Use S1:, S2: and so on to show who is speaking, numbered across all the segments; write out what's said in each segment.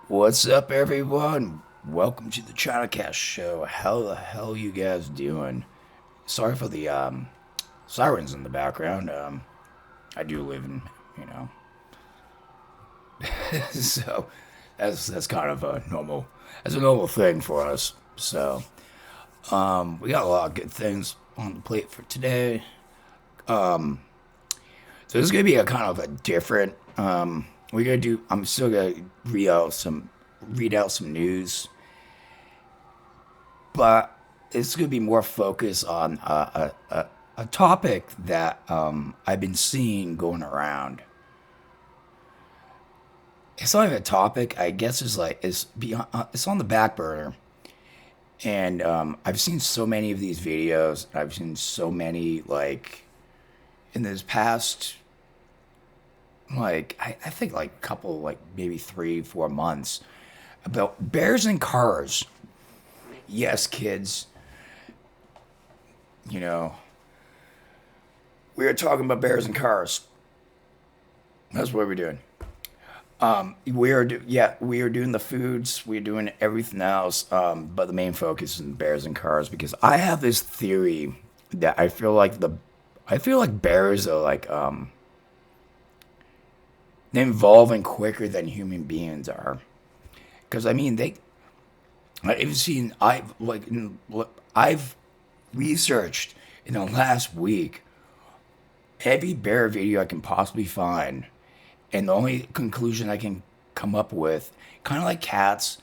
S1: What's up, everyone? Welcome to the Chinacat show. How the hell you guys doing? Sorry for the sirens in the background. I do live in, you know, so that's kind of a normal, that's a normal thing for us. So we got a lot of good things on the plate for today. So this is gonna be a kind of a different. We're gonna do. I'm still gonna read out some news, but it's going to be more focused on a topic that I've been seeing going around. It's not even a topic. I guess it's on the back burner, and I've seen so many of these videos. I've seen so many in this past I think like a couple like maybe 3 4 months about bears and cars. Yes, kids. You know, we are talking about bears and cars. That's what we're doing. We are doing the foods. We're doing everything else. But the main focus is bears and cars because I have this theory that I feel like bears are they're evolving quicker than human beings are. Because I mean, I've researched in the last week every bear video I can possibly find. And the only conclusion I can come up with, kind of like cats,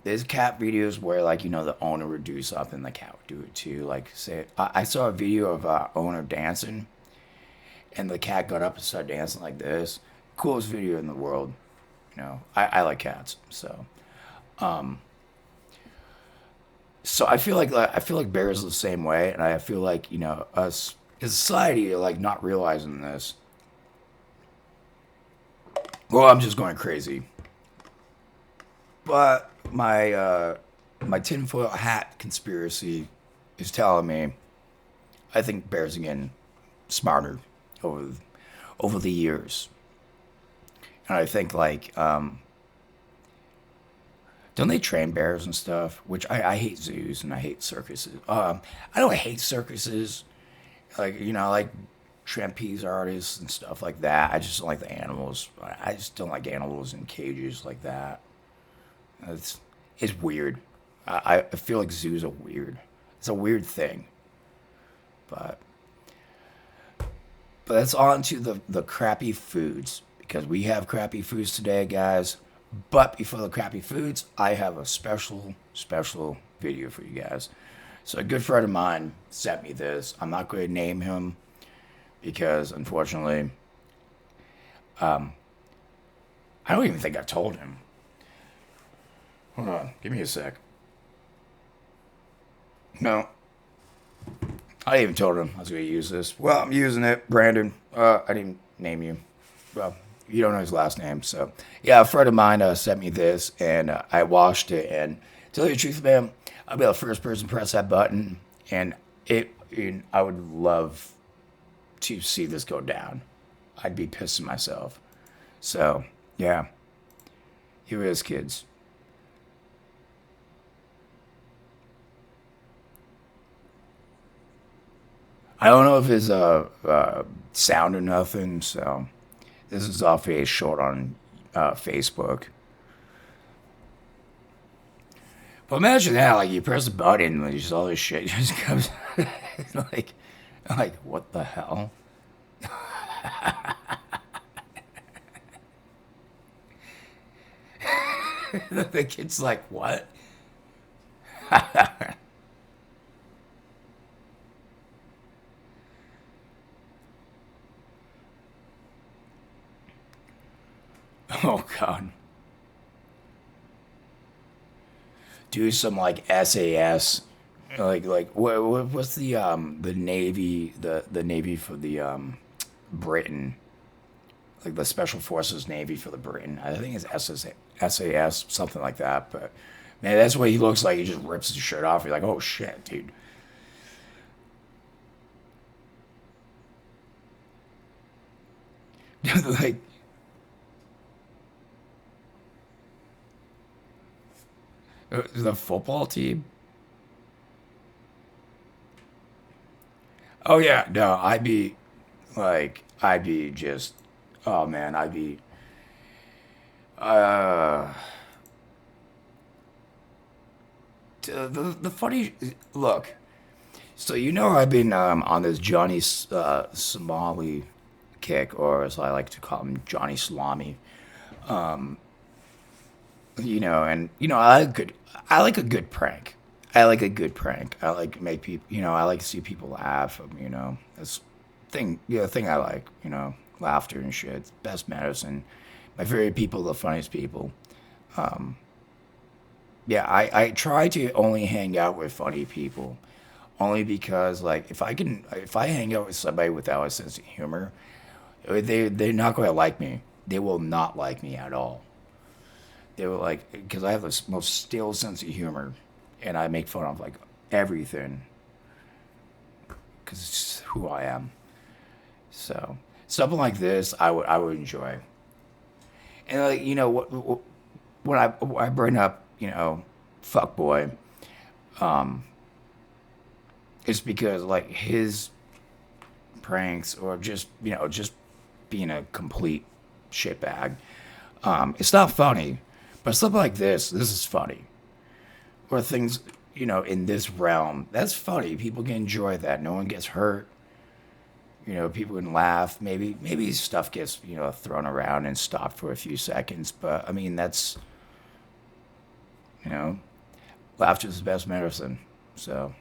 S1: there's cat videos where the owner would do something, the cat would do it too. Like say, I saw a video of owner dancing, and the cat got up and started dancing like this. Coolest video in the world. I like cats, so I feel like bears are the same way, and I feel like us as a society are like not realizing this. Well, I'm just going crazy. But my tinfoil hat conspiracy is telling me I think bears are getting smarter over over the years, and I think don't they train bears and stuff? Which I hate zoos and I hate circuses. I don't hate circuses, I like trapeze artists and stuff like that. I just don't like the animals. I just don't like animals in cages like that. It's it's weird. I feel like zoos are weird. It's a weird thing. But that's on to the crappy foods because we have crappy foods today, guys. But before the crappy foods, I have a special video for you guys. So a good friend of mine sent me this. I'm not going to name him because unfortunately, I don't even think I told him. Hold on, give me a sec. No, I even told him I was going to use this. Well, I'm using it, Brandon. I didn't name you. Well, you don't know his last name, so yeah. A friend of mine sent me this, and I watched it. And to tell you the truth, man, I'll be the first person to press that button, and I would love to see this go down. I'd be pissing myself. So yeah, here it is, kids. I don't know if it's sound or nothing, so this is off a short on Facebook. But imagine that, like you press a button and just all this shit just comes, like, what the hell? The kid's like, what? Oh god. Do some like SAS, what's the Navy the Navy for the Britain, like the Special Forces Navy for the Britain. I think it's SAS, something like that. But man, that's what he looks like. He just rips his shirt off. You're like, oh shit, dude. like The football team. Oh yeah, no, I'd be just, oh man, I'd be, uh, the funny, look, so I've been on this Johnny Somali kick, or as I like to call him, Johnny Salami. And I like a good prank. I like a good prank. I like make people, I like to see people laugh. That's thing I like. Laughter and shit. It's best medicine. My favorite people, the funniest people. Yeah, I try to only hang out with funny people, only because like if I hang out with somebody without a sense of humor, they're not going to like me. They will not like me at all. They were like, because I have the most stale sense of humor, and I make fun of like everything, because it's just who I am. So something like this, I would enjoy. And like when I bring up fuck boy, it's because like his pranks or just being a complete shitbag. It's not funny, but something like this is funny. Or things, in this realm, that's funny. People can enjoy that. No one gets hurt. People can laugh. Maybe stuff gets, thrown around and stopped for a few seconds. But I mean, that's, you know, laughter is the best medicine. So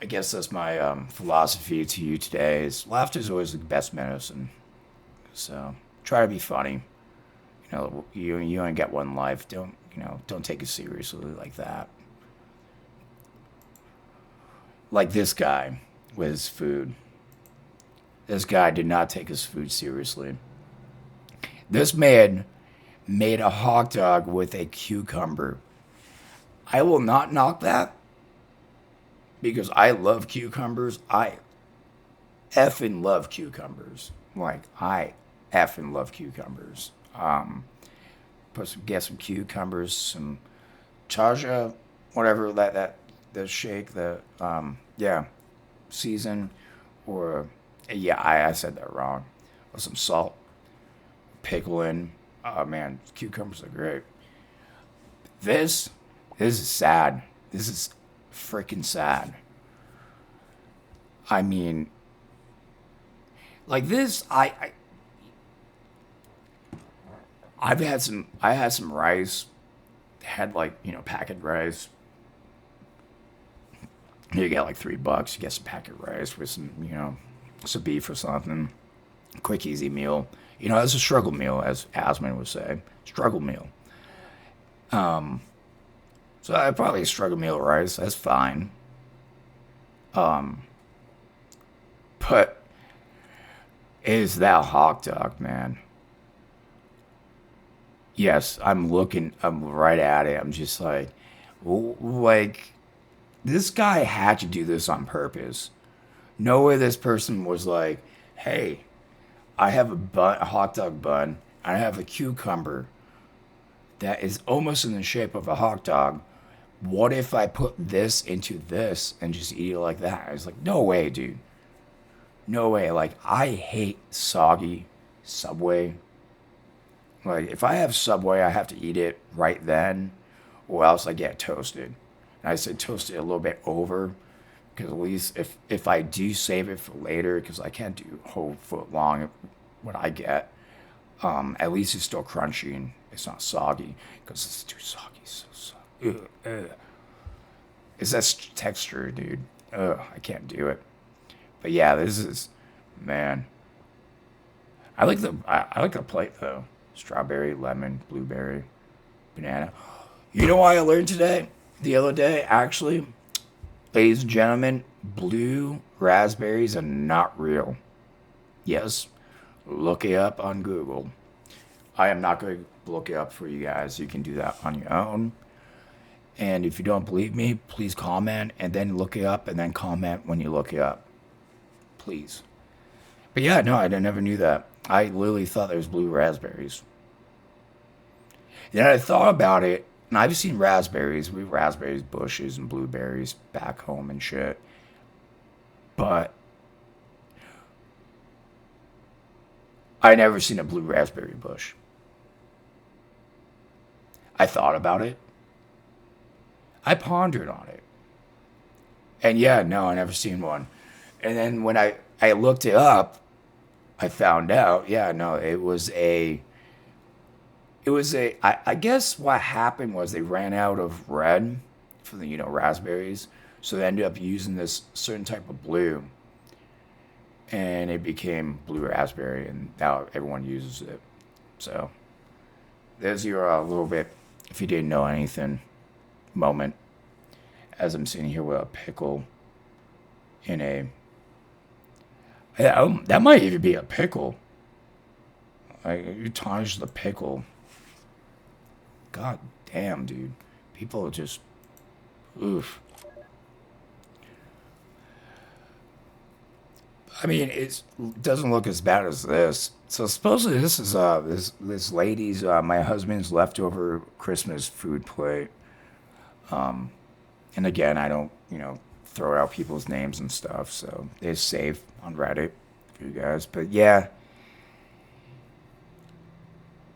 S1: I guess that's my philosophy to you today is laughter is always the best medicine. So try to be funny. You only get one life. Don't take it seriously like that. Like this guy with his food. This guy did not take his food seriously. This man made a hot dog with a cucumber. I will not knock that because I love cucumbers. I effing love cucumbers. Like I effing love cucumbers. Get some cucumbers, some charja, whatever that the shake, yeah, season, or yeah, I said that wrong. Or some salt, pickle in. Oh man, cucumbers are great. This this is sad. This is freaking sad. I mean, like this, I had some rice, had like packet rice. You get like $3. You get some packet rice with some beef or something. Quick, easy meal. It's a struggle meal, as Asman would say. Struggle meal. So I probably a struggle meal of rice. That's fine. But is that hot dog, man? Yes, I'm looking. I'm right at it. I'm just like this guy had to do this on purpose. No way this person was like, hey, I have a hot dog bun. I have a cucumber that is almost in the shape of a hot dog. What if I put this into this and just eat it like that? I was like, no way, dude. No way. Like, I hate soggy Subway. Like, if I have Subway, I have to eat it right then, or else I get toasted. And I said toasted a little bit over, because at least if I do save it for later, because I can't do whole foot long what I get, at least it's still crunchy and it's not soggy, because it's too soggy, so soggy. Ugh, ugh. It's that texture, dude. Ugh, I can't do it. But yeah, this is, man. I like the plate though. Strawberry, lemon, blueberry, banana. You know why I learned today? The other day, actually, ladies and gentlemen, blue raspberries are not real. Yes, look it up on Google. I am not going to look it up for you guys. You can do that on your own. And if you don't believe me, please comment and then look it up and then comment when you look it up. Please. But yeah, no, I never knew that. I literally thought there was blue raspberries. Then I thought about it And I've seen raspberries. We have raspberries bushes and blueberries back home and shit. But I never seen a blue raspberry bush. I thought about it. I pondered on it. And yeah, no, I never seen one. And then when I looked it up, I found out, yeah, no, I guess what happened was they ran out of red for the, raspberries. So they ended up using this certain type of blue. And it became blue raspberry, and now everyone uses it. So there's your little bit, if you didn't know anything, moment as I'm sitting here with a pickle in a. Yeah, that might even be a pickle. Like, you tarnish the pickle. God damn, dude. People are just. Oof. I mean, it doesn't look as bad as this. So supposedly this is this lady's my husband's leftover Christmas food plate. And again, I don't throw out people's names and stuff, so it's safe on Reddit for you guys. But yeah,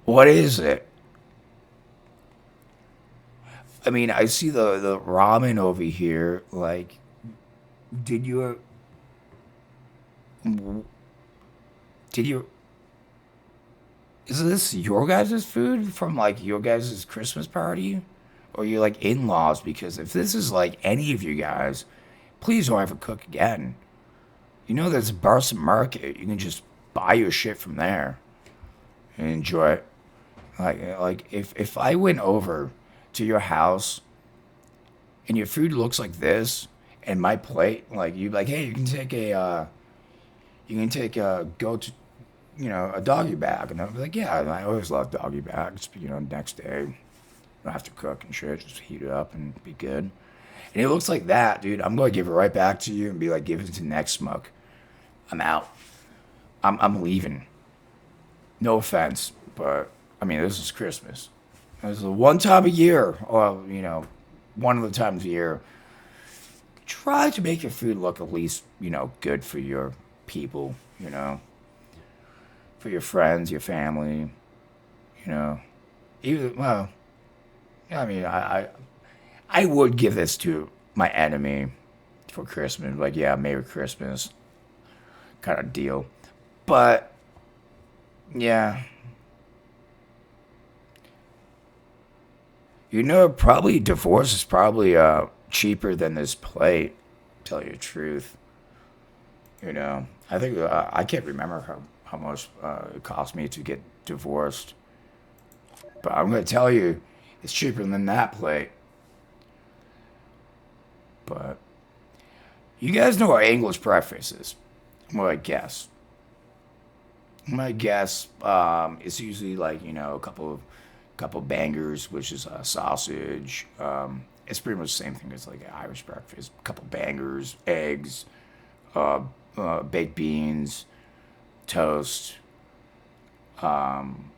S1: what is it? I mean, I see the ramen over here. Like, did you did you is this your guys' food from like your guys' Christmas party? Or your like in-laws? Because if this is like any of you guys, please don't ever cook again. You know there's a Barson Market. You can just buy your shit from there and enjoy it. Like if I went over to your house and your food looks like this and my plate, like you'd be like, hey, you can take a go to a doggy bag, and I'd be like, yeah, I always love doggy bags. But, next day. Don't have to cook and shit. Just heat it up and be good. And it looks like that, dude. I'm going to give it right back to you and be like, give it to the next smuck. I'm out. I'm leaving. No offense, but I mean, this is Christmas. This is one time a year, or, one of the times a year. Try to make your food look at least, good for your people, for your friends, your family, Even, well, I mean, I would give this to my enemy for Christmas. Like, yeah, Merry Christmas kind of deal. But, yeah. Probably divorce is probably cheaper than this plate, to tell you the truth. I think, I can't remember how much it cost me to get divorced. But I'm going to tell you, it's cheaper than that plate. But you guys know what English breakfast is. I'm gonna guess. It's usually like a couple bangers, which is sausage. It's pretty much the same thing as like an Irish breakfast. A couple bangers, eggs, uh, baked beans, toast, some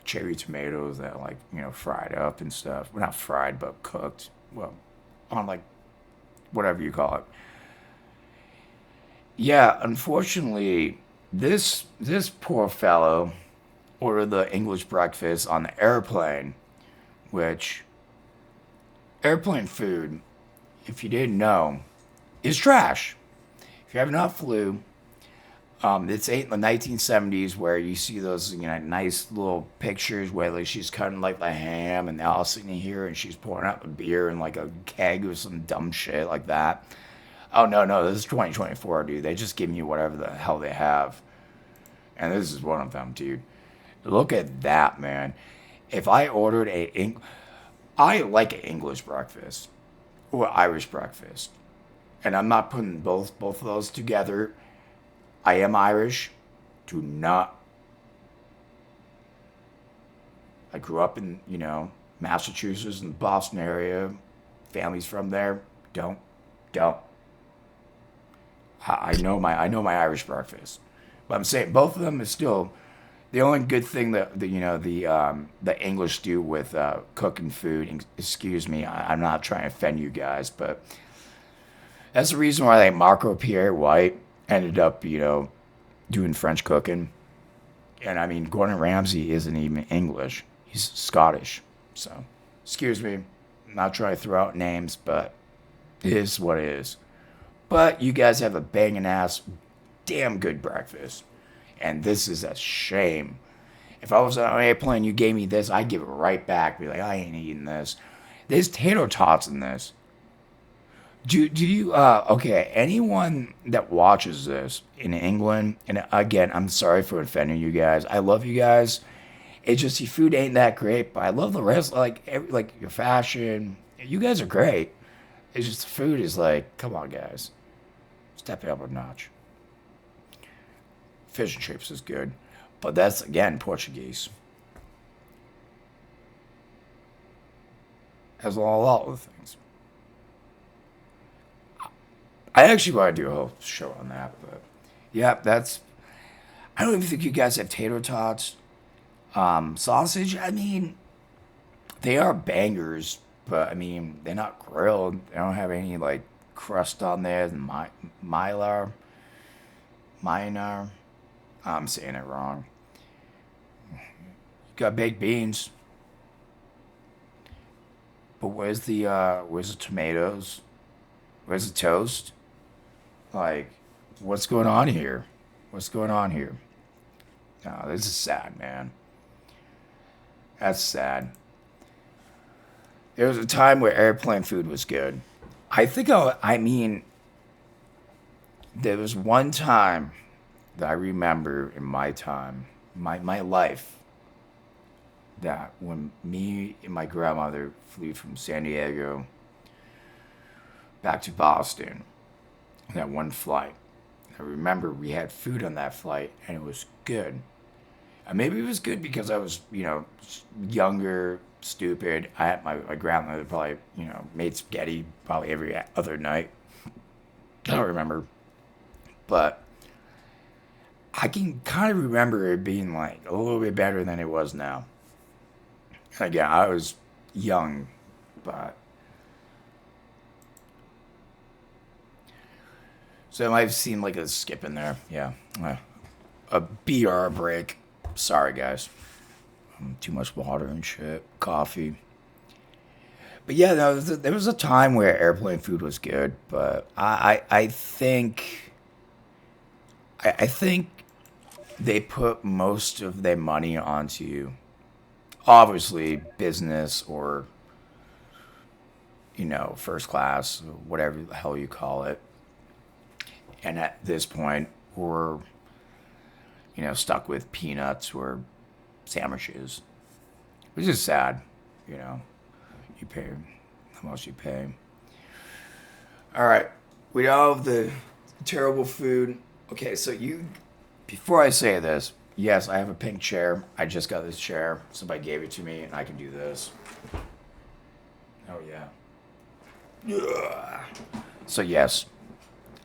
S1: cherry tomatoes that like fried up and stuff. Well, not fried, but cooked. Well, on like whatever you call it. Yeah, unfortunately, this poor fellow ordered the English breakfast on the airplane, which airplane food, if you didn't know, is trash. If you have not flew, it's in the 1970s where you see those nice little pictures where like she's cutting like the ham and they're all sitting here and she's pouring out the beer in like a keg or some dumb shit like that. Oh no, this is 2024, dude. They just give you whatever the hell they have, and this is one of them, dude. Look at that, man. If I ordered I like an English breakfast or Irish breakfast, and I'm not putting both of those together. I am Irish. Do not. I grew up in, Massachusetts and the Boston area. Families from there. Don't. I know my Irish breakfast. But I'm saying both of them is still The only good thing that the English do with cooking food, excuse me, I'm not trying to offend you guys, but that's the reason why like Marco Pierre White ended up doing French cooking, and I mean Gordon Ramsay isn't even English; he's Scottish. So, excuse me, I'm not trying to throw out names, but it is what it is. But you guys have a banging ass, damn good breakfast. And this is a shame. If I was on an airplane, you gave me this, I'd give it right back. Be like, I ain't eating this. There's tater tots in this. Do you, okay, anyone that watches this in England, and again, I'm sorry for offending you guys. I love you guys. It's just your food ain't that great, but I love the rest, like your fashion. You guys are great. It's just the food is like, come on, guys. Step it up a notch. Fish and chips is good, but that's again Portuguese. As a lot of things. I actually want to do a whole show on that, but yeah, that's. I don't even think you guys have tater tots. Sausage. I mean, they are bangers, but I mean they're not grilled. They don't have any like crust on there. Mylar, Minar. I'm saying it wrong. You got baked beans, but where's the tomatoes? Where's the toast? Like, what's going on here? What's going on here? No, this is sad, man. That's sad. There was a time where airplane food was good. I mean, there was one time that I remember in my time, my life, that when me and my grandmother flew from San Diego back to Boston, that one flight. I remember we had food on that flight and it was good. And maybe it was good because I was, younger, stupid. My grandmother probably, made spaghetti probably every other night. I don't remember. But I can kind of remember it being like a little bit better than it was now. And again, I was young, but so it might seem like a skip in there. Yeah. A BR break. Sorry, guys. Too much water and shit. Coffee. But yeah, no, there was a time where airplane food was good, but I think I think they put most of their money onto obviously business or first class, whatever the hell you call it. And at this point, we're stuck with peanuts or sandwiches, which is sad. You pay how much you pay. All right, we all have the terrible food. Okay, so before I say this, yes, I have a pink chair. I just got this chair. Somebody gave it to me, and I can do this. Oh yeah. Yeah. So yes,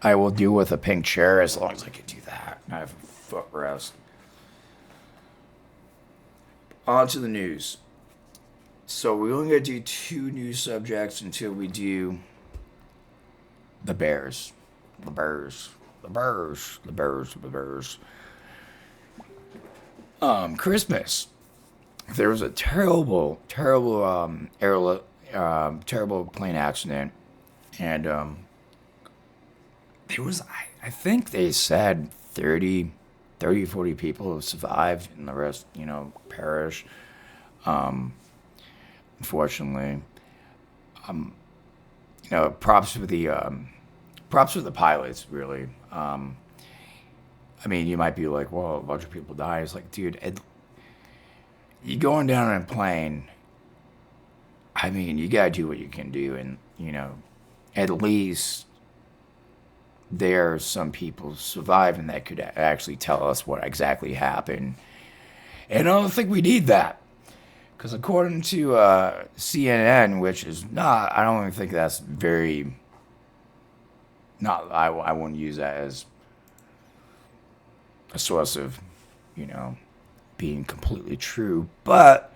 S1: I will deal with a pink chair as long as I can do that. I have a footrest. On to the news. So we're only going to do 2 news subjects until we do the Bears. The Bears. The Bears. The Bears. The Bears. Christmas. There was a terrible, terrible plane accident. And there was, I think they said 40 people have survived and the rest, perished. Unfortunately, props for the pilots, really. I mean, you might be like, well, a bunch of people died. It's like, dude, you going down in a plane. I mean, you gotta do what you can do, and at least there are some people surviving that could actually tell us what exactly happened. And I don't think we need that. Because according to CNN, which is not, I don't even think that's very, not, I wouldn't use that as a source of, being completely true, but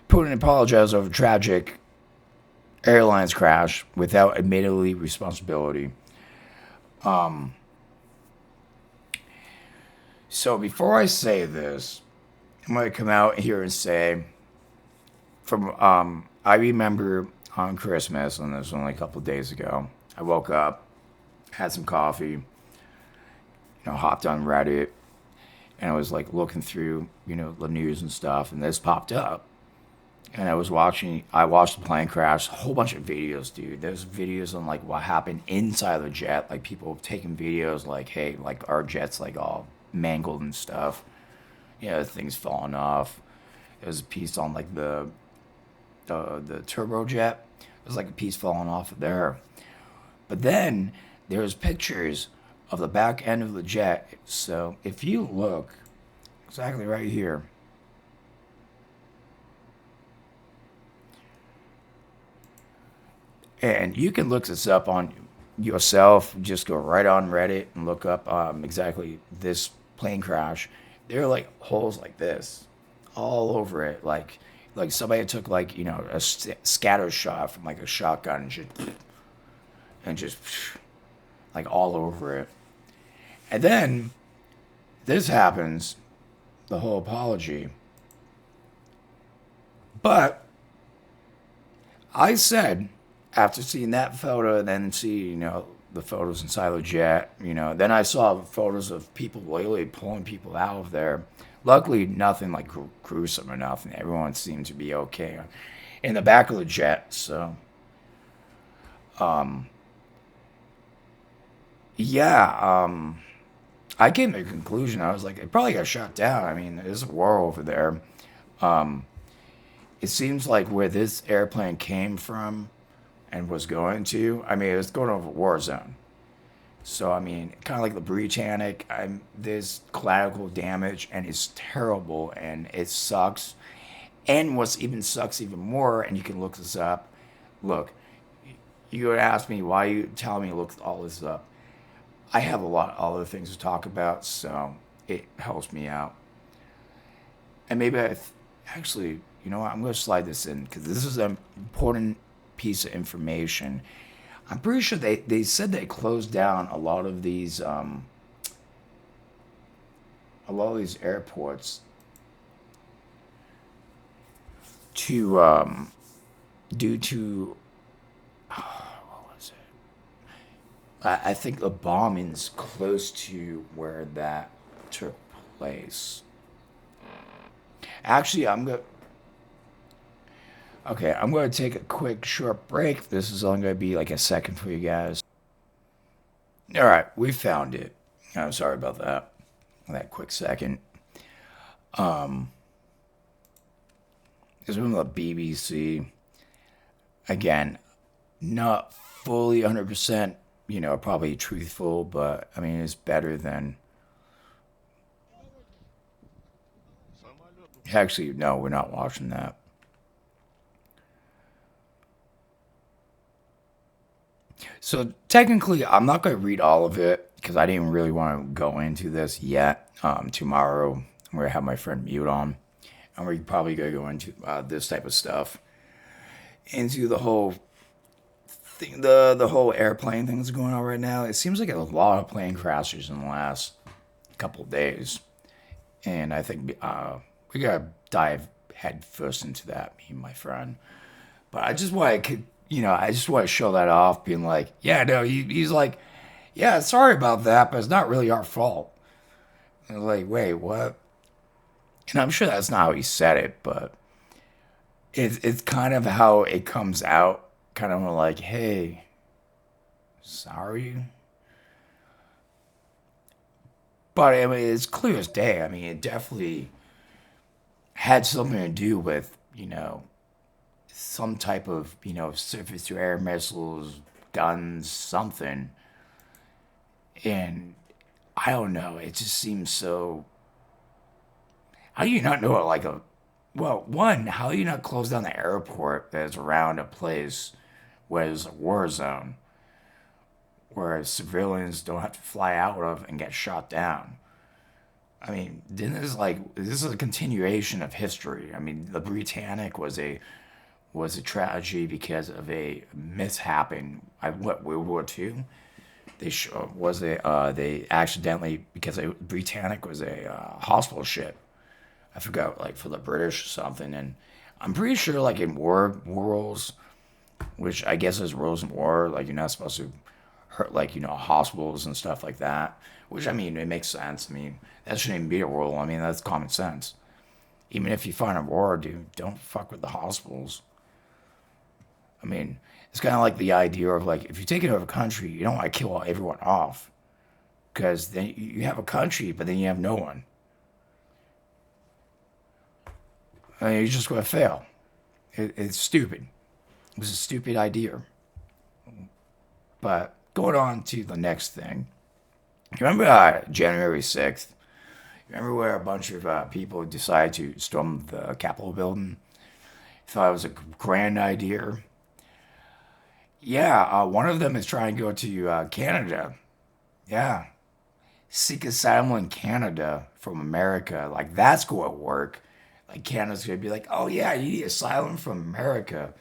S1: Putin apologized over tragic airlines crash without admittedly responsibility. So before I say this, I'm going to come out here and say, I remember on Christmas, and this was only a couple of days ago, I woke up, had some coffee, hopped on Reddit, and I was like looking through, the news and stuff, and this popped up. And I watched the plane crash, a whole bunch of videos, dude. There's videos on like what happened inside the jet, like people taking videos like, hey, like our jet's like all mangled and stuff. Things falling off. There's a piece on like the turbojet. There's like a piece falling off of there. But then there's pictures of the back end of the jet. So if you look exactly right here, and you can look this up on yourself, just go right on Reddit and look up exactly this plane crash. There are like holes like this all over it, like somebody took like a scatter shot from like a shotgun and just like all over it. And then this happens, the whole apology. But I said, after seeing that photo and then see, the photos inside the jet, then I saw photos of people literally pulling people out of there. Luckily, nothing like gruesome or nothing. Everyone seemed to be okay in the back of the jet. So, yeah, I came to a conclusion. I was like, it probably got shot down. I mean, there's a war over there. It seems like where this airplane came from and was going to, I mean, it was going over a war zone. So, I mean, kind of like the Britannic, there's collateral damage and it's terrible and it sucks. And what's even sucks even more, and you can look this up. Look, you would ask me why you tell me to look all this up. I have a lot of other things to talk about, so it helps me out. And maybe actually, you know what? I'm going to slide this in because this is an important piece of information. I'm pretty sure they said they closed down a lot of these airports to due to what was it? I think the bombings close to where that took place. Actually, I'm going to take a quick short break. This is only going to be like a second for you guys. All right, we found it. I'm sorry about that quick second. This is from the BBC. Again, not fully 100%, probably truthful, but I mean, it's better than. Actually, no, we're not watching that. So technically, I'm not going to read all of it because I didn't really want to go into this yet. Tomorrow, I'm going to have my friend Mute on, and we're probably going to go into this type of stuff, into the whole thing, the whole airplane thing that's going on right now. It seems like a lot of plane crashes in the last couple of days, and I think we got to dive head first into that, me and my friend. But I just want to, I just want to show that off, being like, yeah, no, he's like, yeah, sorry about that, but it's not really our fault. And I was like, wait, what? And I'm sure that's not how he said it, but it's kind of how it comes out, kind of like, hey, sorry. But I mean, it's clear as day. I mean, it definitely had something to do with, some type of, surface to air missiles, guns, something. And I don't know, it just seems so. How do you not know it like a. Well, one, how do you not close down the airport that's around a place where there's a war zone, where civilians don't have to fly out of and get shot down? I mean, this is a continuation of history. I mean, the Britannic was a tragedy because of a mishapping. What, World War II? They accidentally, because a Britannic was a hospital ship. I forgot, like for the British or something. And I'm pretty sure, like in war rules, which I guess is rules in war, like you're not supposed to hurt, like hospitals and stuff like that. Which, I mean, it makes sense. I mean, that shouldn't even be a rule. I mean, that's common sense. Even if you find a war, dude, don't fuck with the hospitals. I mean, it's kind of like the idea of, like, if you take over a country, you don't want to kill everyone off, because then you have a country, but then you have no one. I mean, you're just going to fail. It's stupid. It was a stupid idea. But going on to the next thing. You remember January 6th? Remember where a bunch of people decided to storm the Capitol building? Thought it was a grand idea. Yeah, one of them is trying to go to Canada. Yeah, seek asylum in Canada from America. Like, that's going to work. Like, Canada's going to be like, oh yeah, you need asylum from America.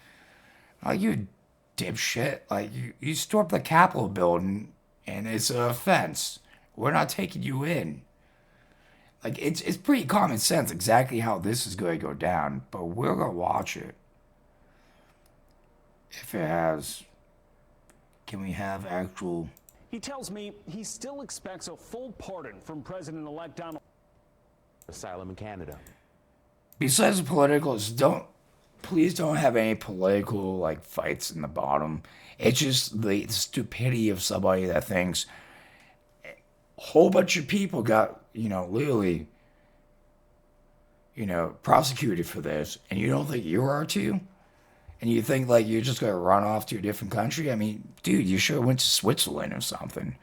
S1: Oh, you dipshit. Like, you stormed the Capitol building and it's an offense. We're not taking you in. Like, it's pretty common sense exactly how this is going to go down, but we're going to watch it. If it has, can we have actual?
S2: He tells me he still expects a full pardon from President-elect Donald.
S3: Asylum in Canada.
S1: Besides the politicals, please don't have any political like fights in the bottom. It's just the stupidity of somebody that thinks a whole bunch of people got, literally, prosecuted for this, and you don't think you are too? And you think like you're just gonna run off to a different country? I mean, dude, you should have went to Switzerland or something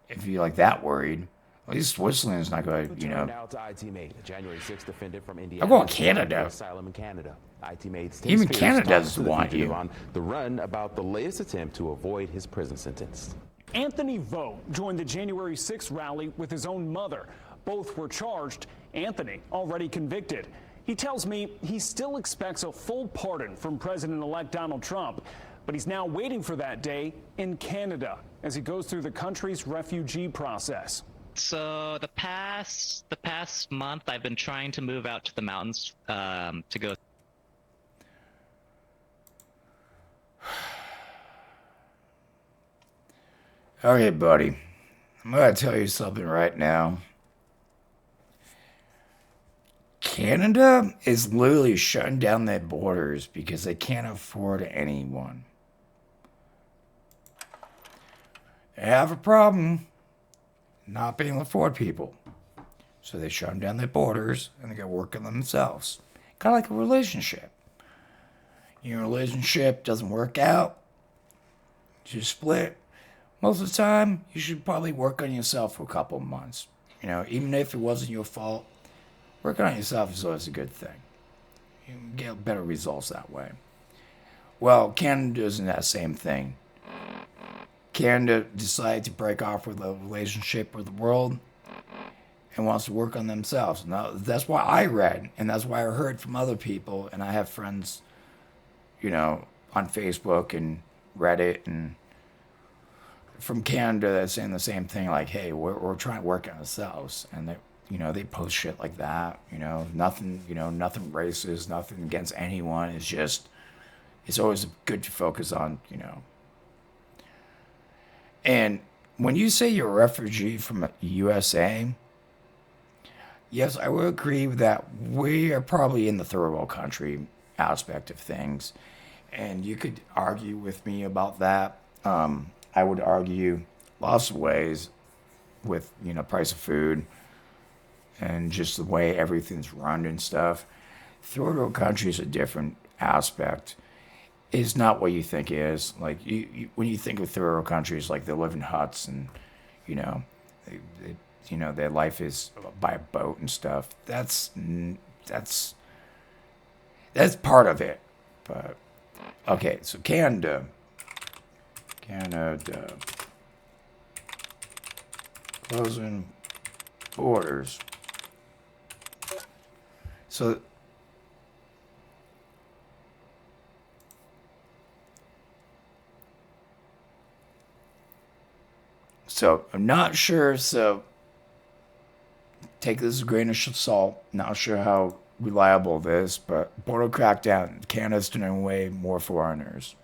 S1: if you're like that worried. At least Switzerland's not going to,
S3: Now to IT-Mate, a January 6th defendant from Indiana.
S1: I'm going to Canada.
S3: Asylum in Canada. IT-Mate's
S1: Even Canada doesn't want you.
S3: On the run about the latest attempt to avoid his prison sentence.
S2: Anthony Vo joined the January 6th rally with his own mother. Both were charged. Anthony already convicted. He tells me he still expects a full pardon from President-elect Donald Trump, but he's now waiting for that day in Canada as he goes through the country's refugee process.
S4: So the past month, I've been trying to move out to the mountains to go.
S1: Okay, buddy. I'm gonna tell you something right now. Canada is literally shutting down their borders because they can't afford anyone. They have a problem not being able to afford people. So they shut down their borders and they go work on themselves. Kind of like a relationship. Your relationship doesn't work out, you split. Most of the time, you should probably work on yourself for a couple of months. Even if it wasn't your fault, working on yourself is always a good thing. You can get better results that way. Well, Canada isn't that same thing. Canada decided to break off with a relationship with the world and wants to work on themselves. Now, that's why I read, and that's why I heard from other people, and I have friends, on Facebook and Reddit and from Canada that's saying the same thing, like, hey, we're trying to work on ourselves. And they post shit like that, nothing racist, nothing against anyone. It's just, it's always good to focus on, And when you say you're a refugee from the USA, yes, I would agree with that. We are probably in the third world country aspect of things. And you could argue with me about that. I would argue lots of ways with, price of food and just the way everything's run and stuff. Third world country is a different aspect. It's not what you think it is. Like, when you think of third world countries, like they live in huts and, their life is by a boat and stuff. That's part of it. But okay, so Canada closing borders So I'm not sure. So take this with a grain of salt. Not sure how reliable this, but border crackdown. Canada's turning away more foreigners.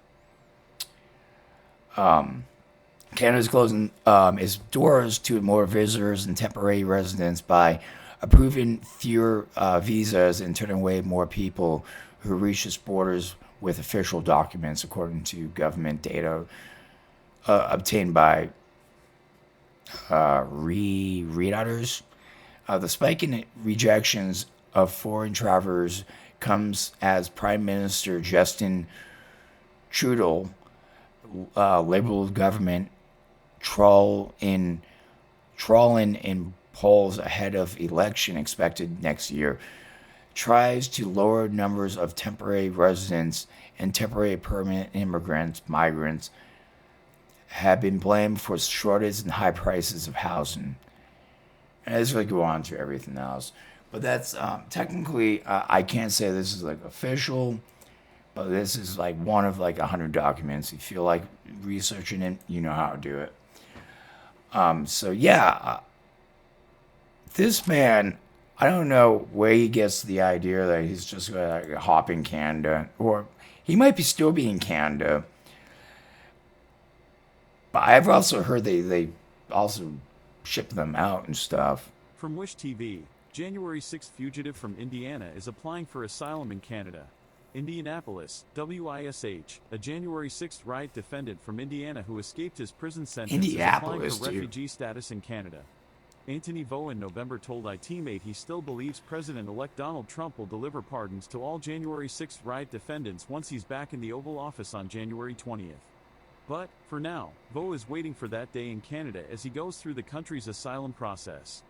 S1: Canada's closing its doors to more visitors and temporary residents by approving fewer visas and turning away more people who reach its borders with official documents, according to government data obtained by readers. The spike in rejections of foreign travelers comes as Prime Minister Justin Trudeau, Liberal government, trawling in polls ahead of election expected next year, tries to lower numbers of temporary residents and temporary permanent immigrants, migrants, have been blamed for shortages and high prices of housing. And this will go on to everything else. But that's technically, I can't say this is like official, but this is like one of like 100 documents. If you feel like researching it, you know how to do it. So yeah, this man, I don't know where he gets the idea that he's just going to hop in Canada, or he might be still be in Canada. But I've also heard they also ship them out and stuff.
S5: From Wish TV, January 6th fugitive from Indiana is applying for asylum in Canada. Indianapolis, WISH, a January 6th riot defendant from Indiana who escaped his prison sentence is applying for refugee status in Canada. Anthony Vo in November told iTeammate he still believes President-elect Donald Trump will deliver pardons to all January 6th riot defendants once he's back in the Oval Office on January 20th. But, for now, Vo is waiting for that day in Canada as he goes through the country's asylum process.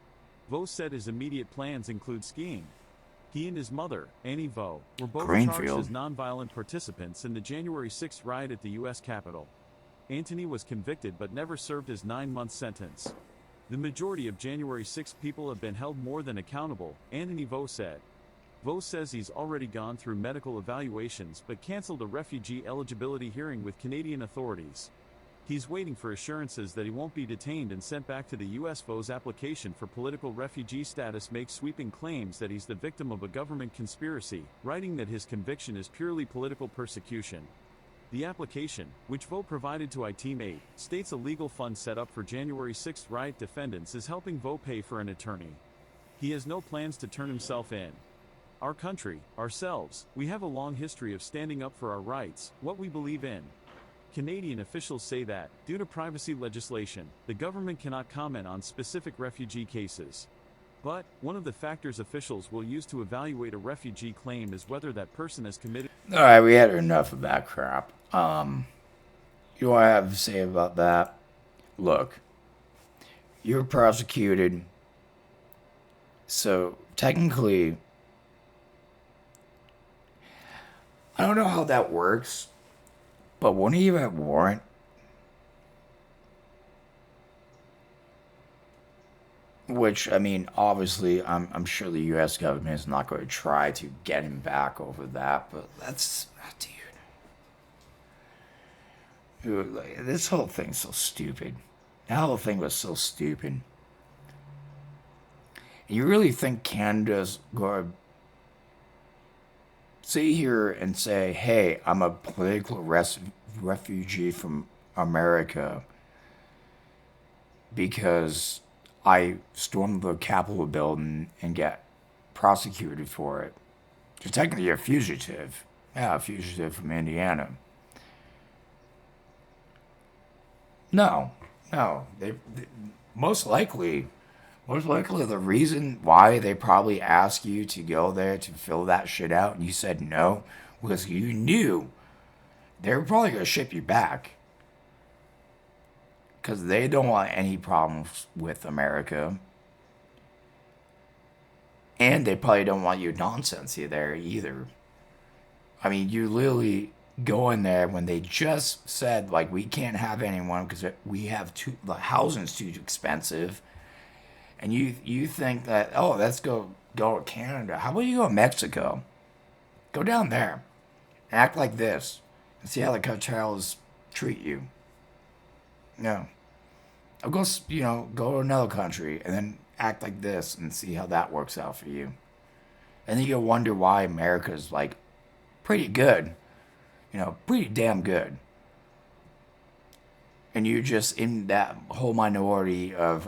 S5: Vo said his immediate plans include skiing. He and his mother, Annie Vo, were both charged as nonviolent participants in the January 6th riot at the U.S. Capitol. Anthony was convicted but never served his 9-month sentence. The majority of January 6 people have been held more than accountable, Anthony Vo said. Vo says he's already gone through medical evaluations but cancelled a refugee eligibility hearing with Canadian authorities. He's waiting for assurances that he won't be detained and sent back to the U.S. Vo's application for political refugee status makes sweeping claims that he's the victim of a government conspiracy, writing that his conviction is purely political persecution. The application, which Vo provided to iTeammate, states a legal fund set up for January 6 riot defendants is helping Vo pay for an attorney. He has no plans to turn himself in. Our country, ourselves, we have a long history of standing up for our rights, what we believe in. Canadian officials say that, due to privacy legislation, the government cannot comment on specific refugee cases. But, one of the factors officials will use to evaluate a refugee claim is whether that person has committed...
S1: Alright, we had enough of that crap. You know what I have to say about that? Look, you're prosecuted, so technically, I don't know how that works, but when you have a warrant, which, I mean, obviously, I'm sure the U.S. government is not going to try to get him back over that, but that's, dude, like, this whole thing's so stupid. That whole thing was so stupid. You really think Canada's going to sit here and say, hey, I'm a political refugee from America because I stormed the Capitol building and get prosecuted for it? So technically you're a fugitive. Yeah, a fugitive from Indiana. No. They most likely the reason why they probably asked you to go there to fill that shit out and you said no was you knew they were probably going to ship you back. Because they don't want any problems with America. And they probably don't want you nonsense there either. I mean, you literally go in there when they just said, like, we can't have anyone because we have the housing's too expensive. And you think that, oh, let's go go to Canada. How about you go to Mexico? Go down there. Act like this. And see how the cartels treat you. No. I'll go, go to another country and then act like this and see how that works out for you. And then you'll wonder why America's like pretty good. Pretty damn good. And you're just in that whole minority of,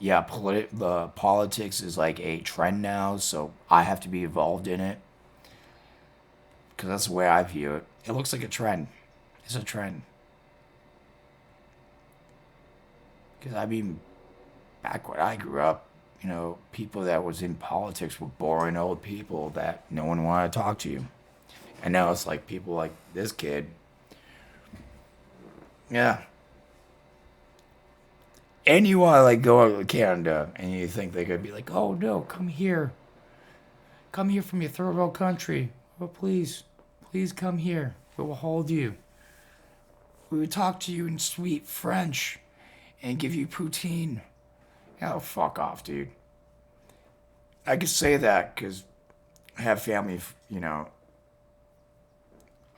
S1: the politics is like a trend now, so I have to be involved in it. Because that's the way I view it. It looks like a trend. It's a trend. Because I mean, back when I grew up, people that was in politics were boring old people that no one wanted to talk to you. And now it's like people like this kid. Yeah. And you want to like go to Canada and you think they're going to be like, oh no, come here. Come here from your third world country. Oh, please come here. We will hold you. We will talk to you in sweet French and give you poutine. Oh, fuck off, dude. I can say that because I have family,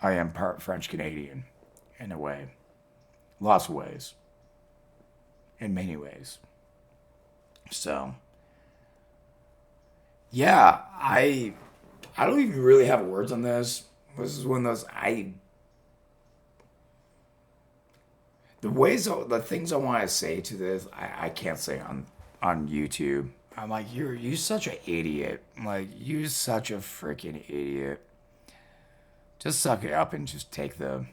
S1: I am part French Canadian in a way. Lots of ways. In many ways. So, yeah, I don't even really have words on this. This is one of those the things I want to say to this, I can't say on YouTube. I'm like, you're such an idiot. I'm like, you're such a freaking idiot. Just suck it up and just take the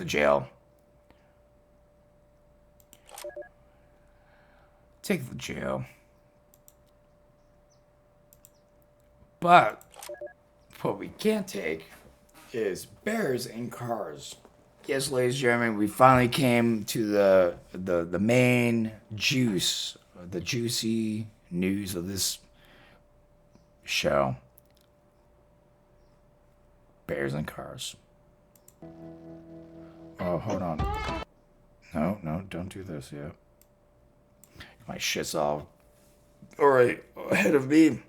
S1: jail. Take the jail. But what we can't take is bears and cars. Yes, ladies and gentlemen, we finally came to the main juice, the juicy news of this show. Bears and cars. Oh, hold on. No, don't do this yet. My shit's all right ahead of me.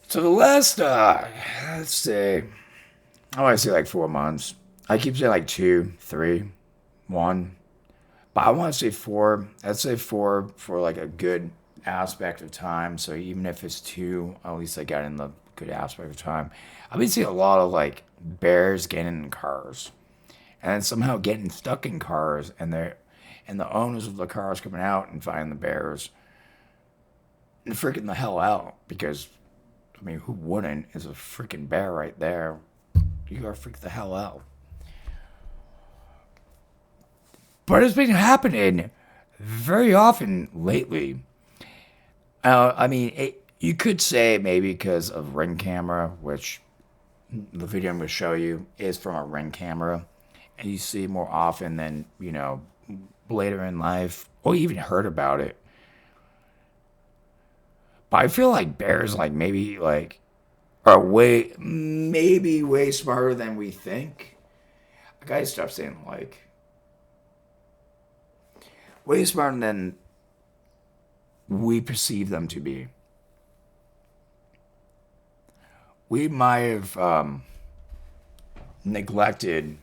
S1: So the last, let's say, I want to say like 4 months. I keep saying like 2, 3, 1. But I want to say 4. I'd say 4 for like a good aspect of time. So even if it's 2, at least I got in the good aspect of time. I've been seeing a lot of like bears getting in cars. And then somehow getting stuck in cars. And the owners of the cars coming out and finding the bears. And freaking the hell out. Because, I mean, who wouldn't? Is a freaking bear right there. You gotta freak the hell out. But it's been happening very often lately. I mean, you could say maybe because of Ring camera, which the video I'm going to show you is from a Ring camera. And you see it more often than, later in life, or even heard about it. But I feel like bears, maybe are way smarter than we think. I gotta stop saying way smarter than we perceive them to be. We might have neglected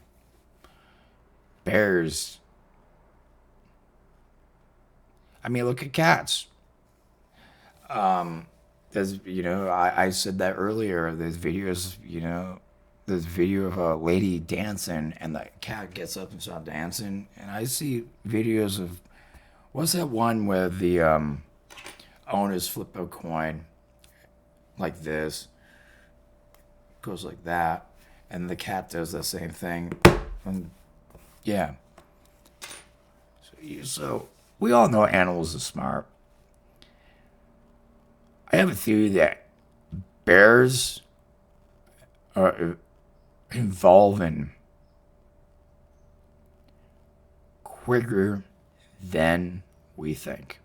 S1: bears. I mean, look at cats. There's, I said that earlier. There's videos, there's video of a lady dancing and the cat gets up and starts dancing. And I see videos of, what's that one where the owners flip a coin like this, goes like that, and the cat does the same thing. And yeah. So we all know animals are smart. I have a theory that bears are evolving quicker than we think.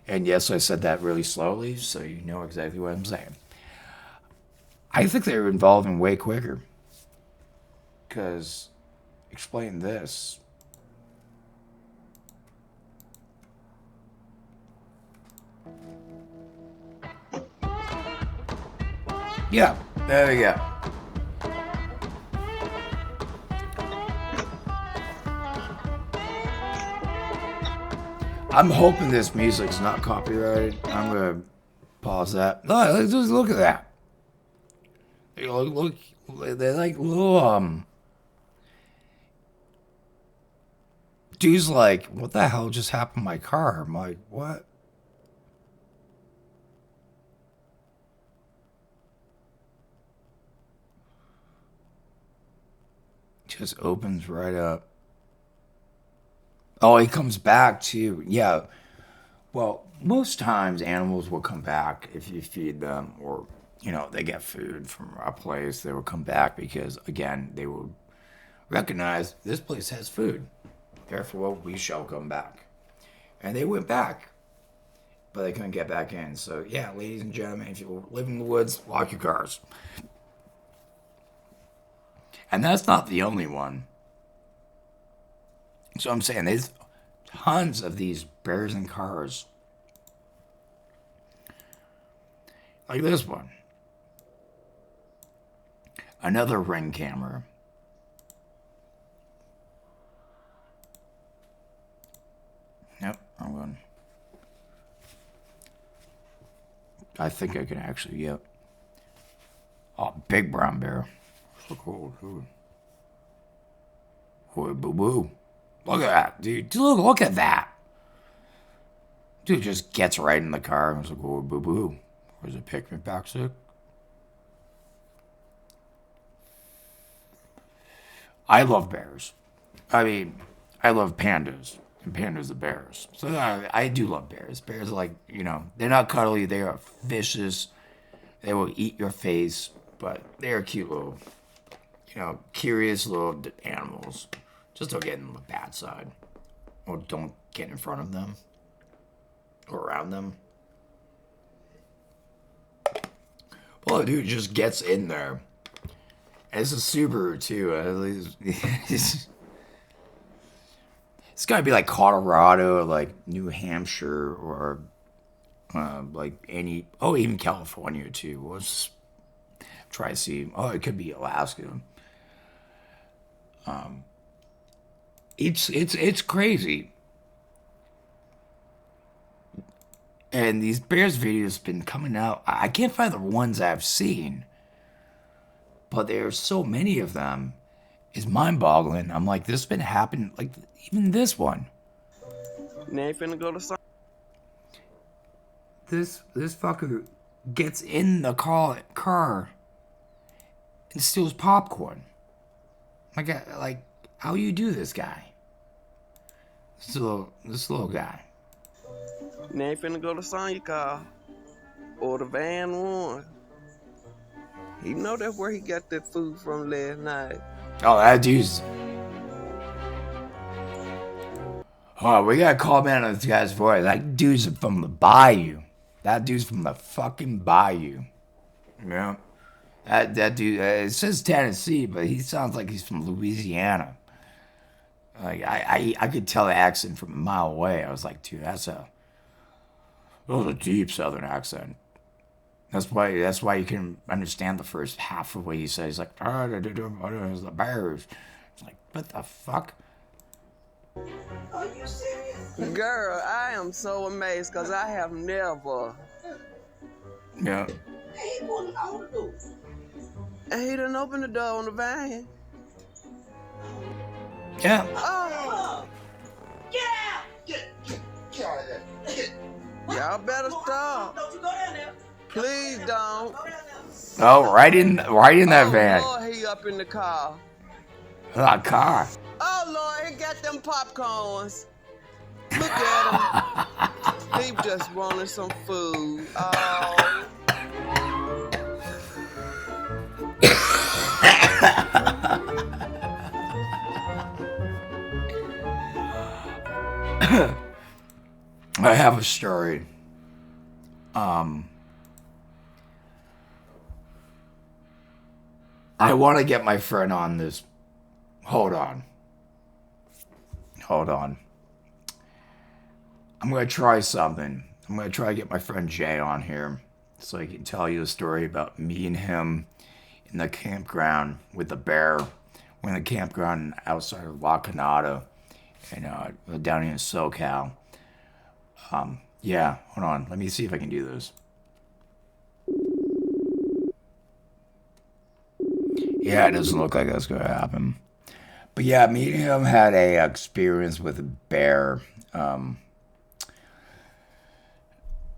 S1: And yes, I said that really slowly, so you know exactly what I'm saying. I think they're evolving way quicker. Because, explain this. Yeah, there we go. I'm hoping this music's not copyrighted. I'm gonna pause that. No, let's just look at that. Look, they're like little dude's like, what the hell just happened to my car? I'm like, what? Just opens right up. Oh, he comes back too. Yeah. Well, most times animals will come back if you feed them or, they get food from a place. They will come back because, again, they will recognize this place has food. Therefore, we shall come back. And they went back, but they couldn't get back in. So, yeah, ladies and gentlemen, if you live in the woods, lock your cars. And that's not the only one. So I'm saying there's tons of these bears in cars. Like this one. Another Ring camera. Yep, I'm going. I think I can actually, yep. Oh, big brown bear. So cool, dude. Boy, boo boo. Look at that, dude. Look at that. Dude just gets right in the car and was like, oh, boo boo. Where's it pick me back sick? I love bears. I mean, I love pandas. And pandas are bears. So I do love bears. Bears are like, they're not cuddly. They are vicious. They will eat your face. But they're cute little, curious little animals. Just don't get in the bad side. Or don't get in front of them. Or around them. Well, dude just gets in there. And it's a Subaru, too. It's gotta be like Colorado or like New Hampshire or like even California, too. Let's try to see. Oh, it could be Alaska. It's crazy. And these bears videos been coming out. I can't find the ones I've seen, but there's so many of them. It's mind-boggling. I'm like, this been happening. Like even this one.
S6: Now you finna go to some.
S1: This fucker gets in the car and steals popcorn. Like how you do this, guy? This little guy.
S6: Now you finna go to Sonya car. Or the van one. He know that's where he got that food from last night.
S1: Oh, that dude's... Oh, we gotta call man on this guy's voice. That dude's from the bayou. That dude's from the fucking bayou. Yeah. That dude, it says Tennessee, but he sounds like he's from Louisiana. Like, I could tell the accent from a mile away. I was like, dude, that was a deep southern accent. That's why you can understand the first half of what he says. He's like, the bears. It's like, what the fuck?
S6: Are you serious? Girl, I am so amazed because I have never.
S1: Yeah.
S6: He wouldn't open the door. And he didn't open the door on the van.
S1: Yeah.
S6: Oh!
S7: Get out! Get out of there. Get.
S6: Y'all better stop.
S7: Don't you go down there.
S6: Please don't.
S7: Go down there.
S1: Oh, right in that van.
S6: Oh, Lord, he up in the car.
S1: That car.
S6: Oh, Lord, he got them popcorns. Look at him. He just wanted some food. Oh.
S1: I have a story. I want to get my friend on this. Hold on. I'm going to try something. I'm going to try to get my friend Jay on here. so I can tell you a story about me and him in the campground with the bear. We're in the campground outside of La Canada, and down in SoCal. Yeah, hold on. Let me see if I can do this. Yeah, it doesn't look like that's gonna happen. But yeah, me and him had a experience with a bear.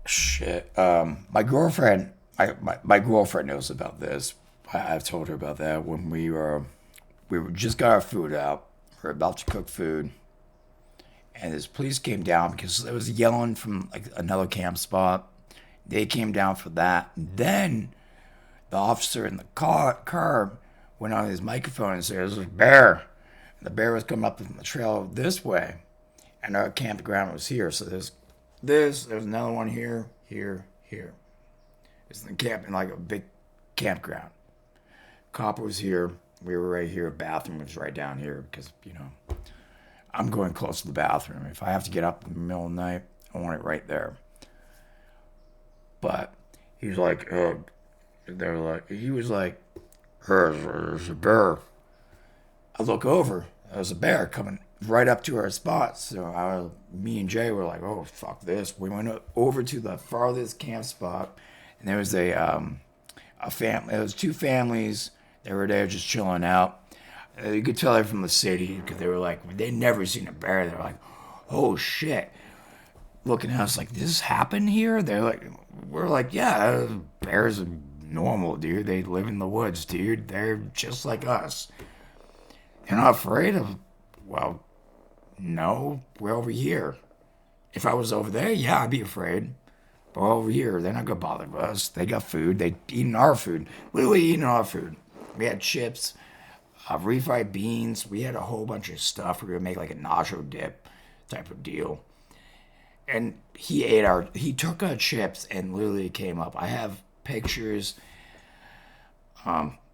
S1: Shit. My girlfriend, my girlfriend knows about this. I've told her about that when we were just got our food out. We are about to cook food, and this police came down because it was yelling from like another camp spot. They came down for that. Then the officer in the car went on his microphone and said, "There's a bear." And the bear was coming up the trail this way, and our campground was here. So there's another one here, here, here. It's the camp in like a big campground. Cop was here. We were right here. Bathroom was right down here because, I'm going close to the bathroom. If I have to get up in the middle of the night, I want it right there. But he was like, he was like, there's a bear. I look over. There's a bear coming right up to our spot. So me and Jay were like, oh, fuck this. We went over to the farthest camp spot, and there was a family. There was two families. They were there just chilling out. You could tell they're from the city because they were like, they'd never seen a bear. They were like, oh shit. Looking at us like, this happened here? We're like, yeah, bears are normal, dude. They live in the woods, dude. They're just like us. They're not afraid of, well, no, we're over here. If I was over there, yeah, I'd be afraid. But over here, they're not gonna bother us. They got food. They eating our food. Literally eating our food. We had chips, refried beans. We had a whole bunch of stuff. We were gonna make like a nacho dip type of deal. And he took our chips and literally came up. I have pictures.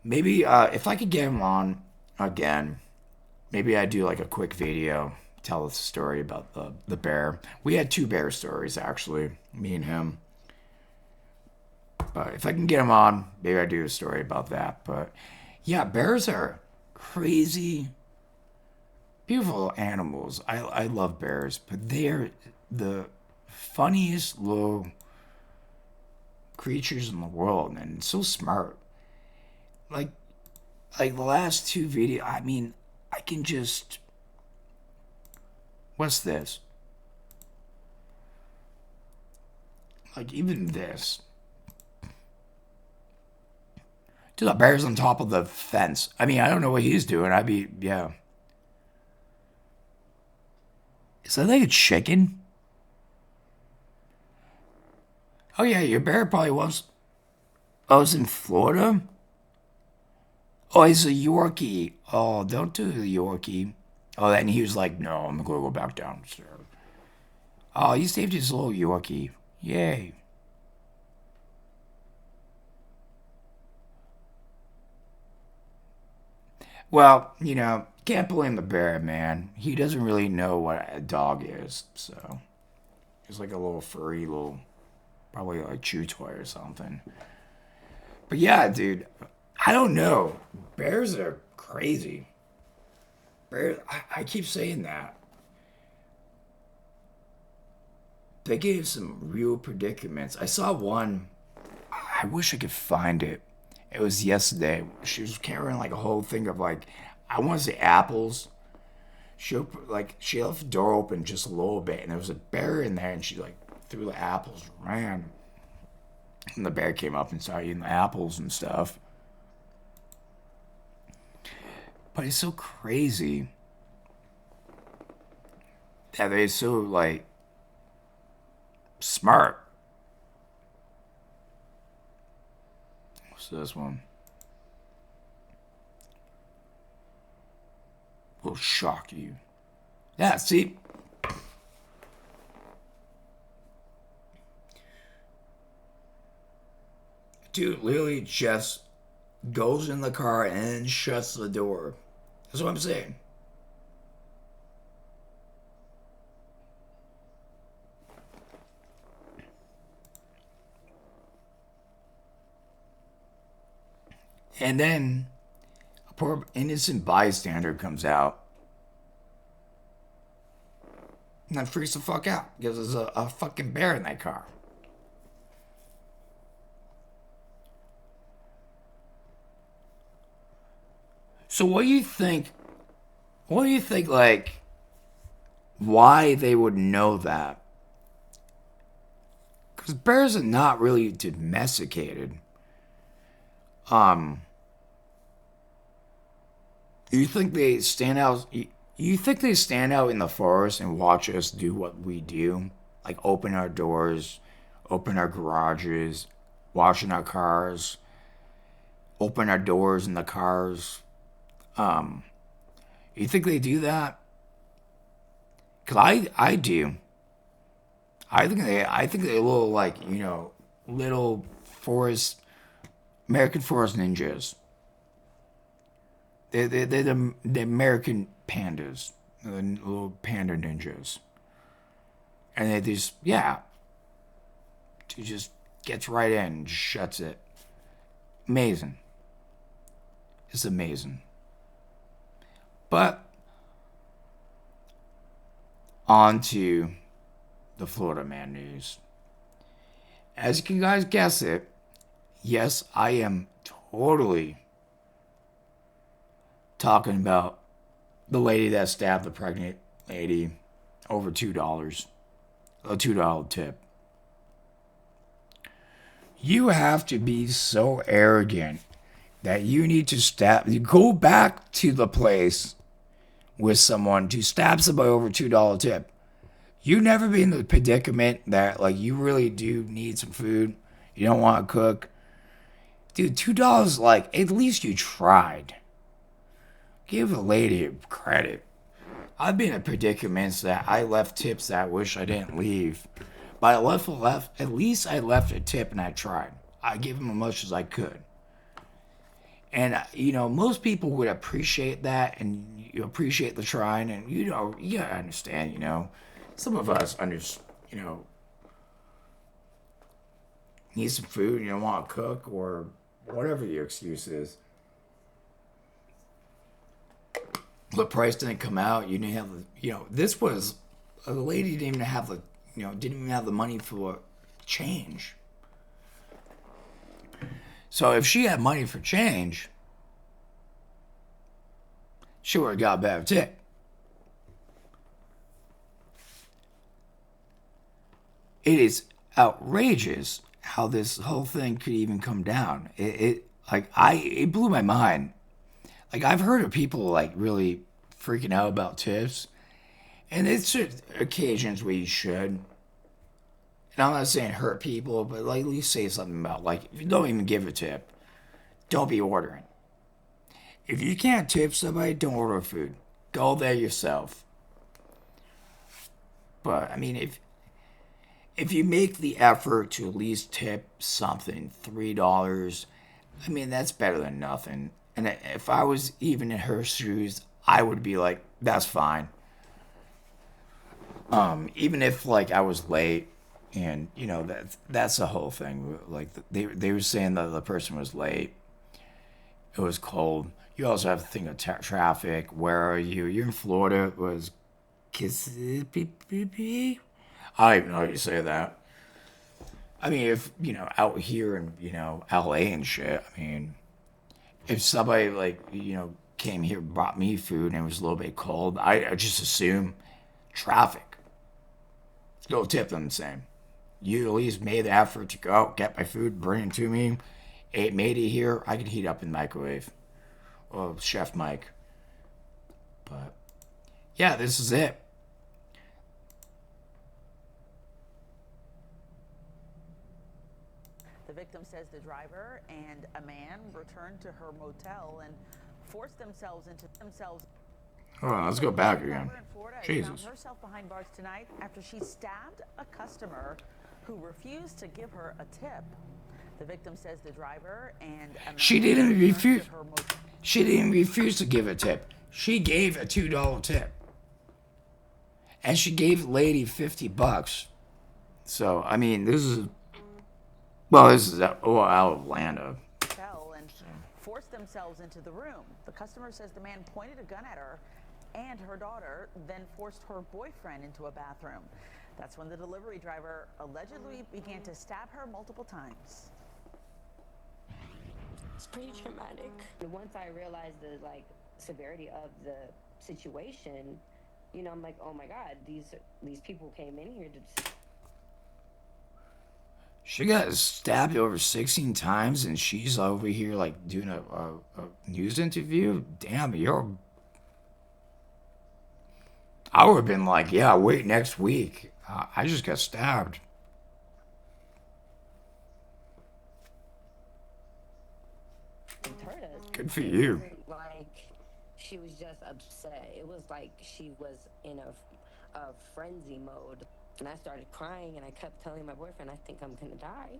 S1: Maybe if I could get him on again, maybe I'd do like a quick video, tell the story about the bear. We had two bear stories actually, me and him. But if I can get him on, maybe I do a story about that. But yeah, bears are crazy, beautiful animals. I love bears, but they're the funniest little creatures in the world and so smart. Like the last two videos, I mean, I can just, what's this? Like even this. Dude, the bear's on top of the fence. I mean, I don't know what he's doing. Yeah. Is that like a chicken? Oh yeah, your bear probably was. Oh, it's in Florida? Oh, he's a Yorkie. Oh, don't do the Yorkie. Oh, and he was like, no, I'm gonna go back downstairs. Oh, he saved his little Yorkie. Yay. Well, can't blame the bear, man. He doesn't really know what a dog is, so. He's like a little furry little, probably like chew toy or something. But yeah, dude, I don't know. Bears are crazy. Bears, I keep saying that. They gave some real predicaments. I saw one. I wish I could find it. It was yesterday. She was carrying like a whole thing of like, I want to say apples. She left the door open just a little bit, and there was a bear in there, and she like threw the apples, ran, and the bear came up and started eating the apples and stuff. But it's so crazy that they're so like smart. What's this one? Will shock you. Yeah, see? Dude literally just goes in the car and shuts the door. That's what I'm saying. And then a poor innocent bystander comes out and then freaks the fuck out because there's a fucking bear in that car. So what do you think? What do you think, like, why they would know that? Because bears are not really domesticated. You think they stand out? You think they stand out in the forest and watch us do what we do, like open our doors, open our garages, wash in our cars, open our doors in the cars? You think they do that? Cause I do. I think they're little, like, little American forest ninjas. They're the American pandas, the little panda ninjas, and they just he just gets right in and shuts it. Amazing. It's amazing. But on to the Florida Man news. As you can guys guess it, yes, I am totally talking about the lady that stabbed the pregnant lady over $2. A $2 tip. You have to be so arrogant that you need to you go back to the place with someone to stab somebody over $2 tip. You never been in the predicament that, like, you really do need some food. You don't want to cook. Dude, $2, like, at least you tried. Give a lady credit. I've been in predicaments that I left tips that I wish I didn't leave. But at least I left a tip and I tried. I gave them as much as I could. And, most people would appreciate that, and you appreciate the trying, and, you gotta understand, some of us need some food, you don't want to cook, or whatever your excuse is. The price didn't come out, you didn't have this was, the lady didn't even have the money for change. So if she had money for change, she would have got a better tip. It is outrageous how this whole thing could even come down. It blew my mind. Like, I've heard of people, like, really freaking out about tips, and it's occasions where you should. And I'm not saying hurt people, but, like, at least say something about, like, if you don't even give a tip, don't be ordering. If you can't tip somebody, don't order food. Go there yourself. But, I mean, if you make the effort to at least tip something, $3, I mean, that's better than nothing. And if I was even in her shoes, I would be like, that's fine. Even if, like, I was late, and, that's the whole thing. Like, they were saying that the person was late. It was cold. You also have to think of traffic. Where are you? You're in Florida. It was Kissimmee? I don't even know how you say that. I mean, if, out here in, LA and shit, I mean, if somebody, like, came here and brought me food and it was a little bit cold, I just assume traffic. Go tip them the same. You at least made the effort to go out, get my food, bring it to me. It made it here. I could heat up in the microwave. Well, Chef Mike. But, yeah, this is it.
S8: The victim says the driver and a man returned to her motel and forced themselves into themselves.
S1: Hold on, let's go back again. Jesus.
S8: Found herself behind bars tonight after she stabbed a customer who refused to give her a tip. The victim says the driver and a man
S1: She didn't refuse. She didn't refuse to give a tip. She gave a $2 tip. And she gave the lady $50. So, I mean, this is out of Atlanta.
S8: And forced themselves into the room. The customer says the man pointed a gun at her and her daughter, then forced her boyfriend into a bathroom. That's when the delivery driver allegedly began to stab her multiple times.
S9: It's pretty traumatic. Once I realized the severity of the situation, you know, I'm like, oh my God, these people came in here to.
S1: She got stabbed over 16 times, and she's over here like doing a news interview. Damn, I would have been like, yeah, wait next week. I just got stabbed.
S9: Hurt us.
S1: Good for
S9: It
S1: you.
S9: wasn't like she was just upset. It was like she was in a frenzy mode. And I started crying, and I kept telling my boyfriend, I think I'm gonna die.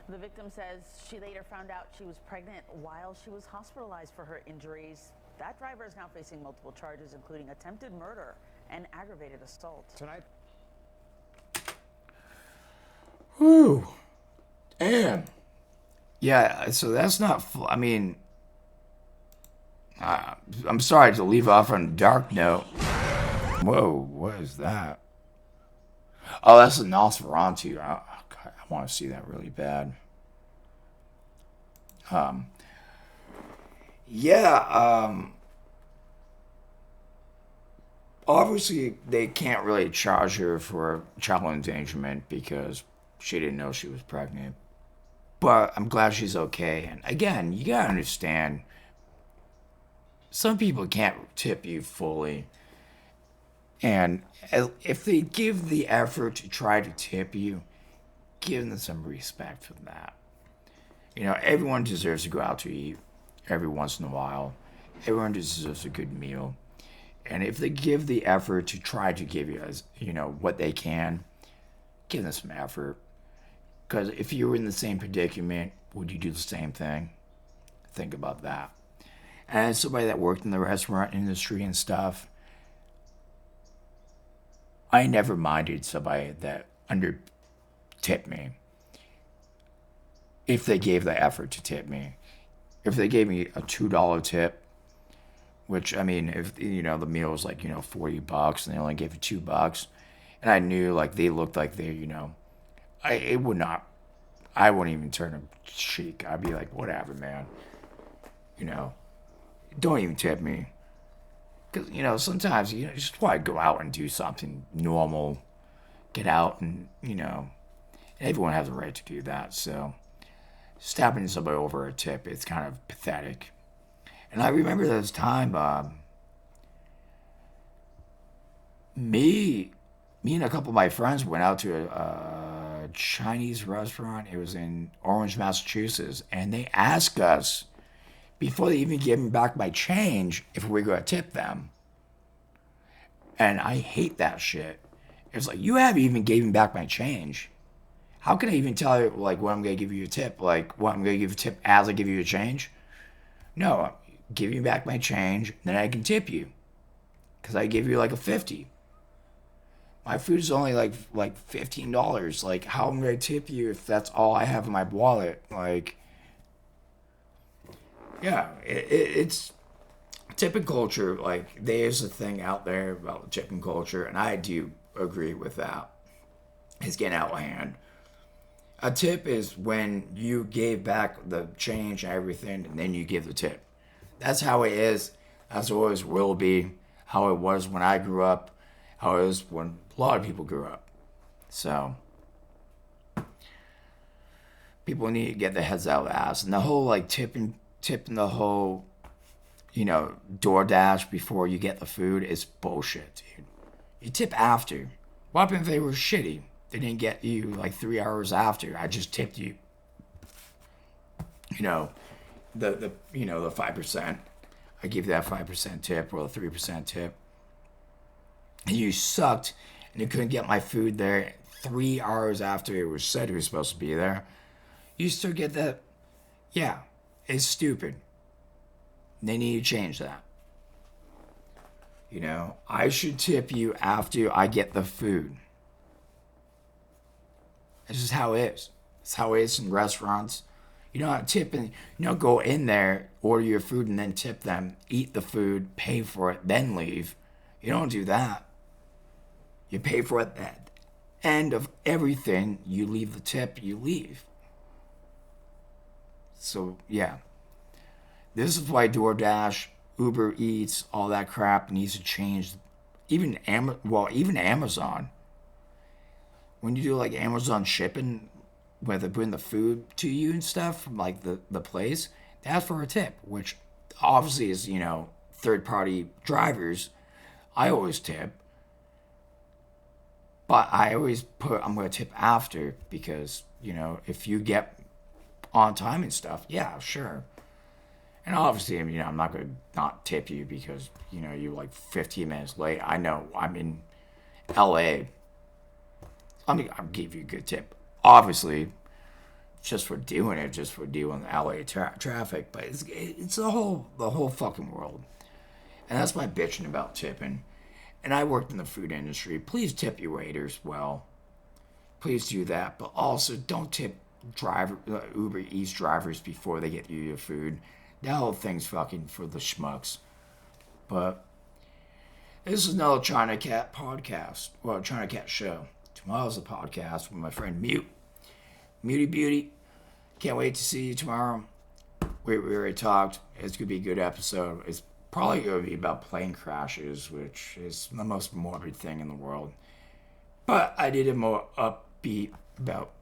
S8: The victim says she later found out she was pregnant while she was hospitalized for her injuries. That driver is now facing multiple charges, including attempted murder and aggravated assault.
S2: Tonight.
S1: Whew. Damn. Yeah, so that's not. I mean, I'm sorry to leave off on a dark note. Whoa, what is that? Oh, that's a Nosferatu. I want to see that really bad. Obviously, they can't really charge her for child endangerment because she didn't know she was pregnant. But I'm glad she's okay. And again, you gotta understand, some people can't tip you fully. And if they give the effort to try to tip you, give them some respect for that. You know, everyone deserves to go out to eat every once in a while. Everyone deserves a good meal. And if they give the effort to try to give you, you know, what they can, give them some effort. Because if you were in the same predicament, would you do the same thing? Think about that. And as somebody that worked in the restaurant industry and stuff, I never minded somebody that under-tipped me if they gave the effort to tip me. If they gave me a $2 tip, which, I mean, if, you know, the meal was like, you know, $40 and they only gave you $2, and I knew, like, they looked like they, you know, I wouldn't even turn a cheek. I'd be like, whatever, man. You know, don't even tip me. Because, you know, sometimes you just want to go out and do something normal. Get out and, you know, everyone has a right to do that. So, stabbing somebody over a tip, it's kind of pathetic. And I remember this time, me and a couple of my friends went out to a Chinese restaurant. It was in Orange, Massachusetts. And they asked us, before they even gave me back my change, if we were going to tip them. And I hate that shit. It's like, you haven't even gave me back my change. How can I even tell you, like, when I'm going to give you a tip? Like, what, I'm going to give you a tip as I give you a change? No, give me back my change, then I can tip you. Because I give you like a 50. My food is only like $15. Like, how am I going to tip you if that's all I have in my wallet? Like, yeah, it's tipping culture. Like, there's a thing out there about tipping culture, and I do agree with that. It's getting out of hand. A tip is when you gave back the change and everything, and then you give the tip. That's how it is. That's always will be. How it was when I grew up. How it was when a lot of people grew up. So, people need to get their heads out of the ass. And the whole, like, tipping the whole, you know, DoorDash before you get the food is bullshit, dude. You tip after. What happened if they were shitty? They didn't get you like 3 hours after. I just tipped you. You know, the 5%. I give you that 5% tip or the 3% tip. And you sucked and you couldn't get my food there 3 hours after it was said it was supposed to be there. You still get that. Yeah, it's stupid. They need to change that. You know, I should tip you after I get the food. It's just how it is. It's how it is in restaurants. You don't tip and go in there, order your food, and then tip them. Eat the food, pay for it, then leave. You don't do that. You pay for it at the end of everything. You leave the tip. You leave. So yeah, this is why DoorDash, Uber Eats, all that crap needs to change. Even Amazon. When you do like Amazon shipping, where they bring the food to you and stuff from like the place, they ask for a tip, which obviously is, third party drivers. I always tip. But I always put I'm gonna tip after because, if you get on time and stuff, yeah, sure. And obviously, I'm not gonna not tip you because, you're like 15 minutes late. I know I'm in LA. I'll give you a good tip. Obviously, just for doing it, just for dealing with LA traffic, but it's the whole fucking world, and that's my bitching about tipping. And I worked in the food industry. Please tip your waiters well. Please do that, but also don't tip Uber Eats drivers before they get you your food. That whole thing's fucking for the schmucks. But this is another Chinacat podcast. Well, Chinacat show. Tomorrow's a podcast with my friend Muty Beauty. Can't wait to see you tomorrow. We already talked. It's going to be a good episode. It's probably going to be about plane crashes, which is the most morbid thing in the world. But I did a more upbeat about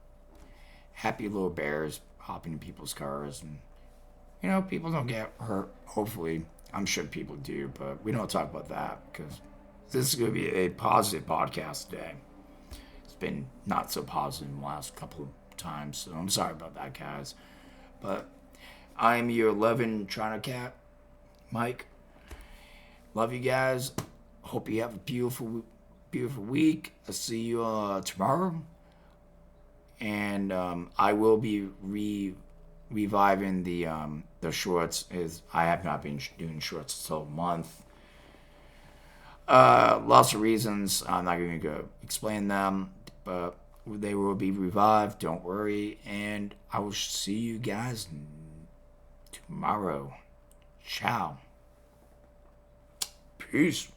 S1: happy little bears hopping in people's cars. And, people don't get hurt, hopefully. I'm sure people do, but we don't talk about that because this is going to be a positive podcast today. It's been not so positive in the last couple of times, so I'm sorry about that, guys. But I'm your 11 Chinacat, Mike. Love you guys. Hope you have a beautiful week. I'll see you tomorrow. And I will be reviving the shorts. I have not been doing shorts until a month. Lots of reasons. I'm not going to go explain them, but they will be revived. Don't worry. And I will see you guys tomorrow. Ciao. Peace.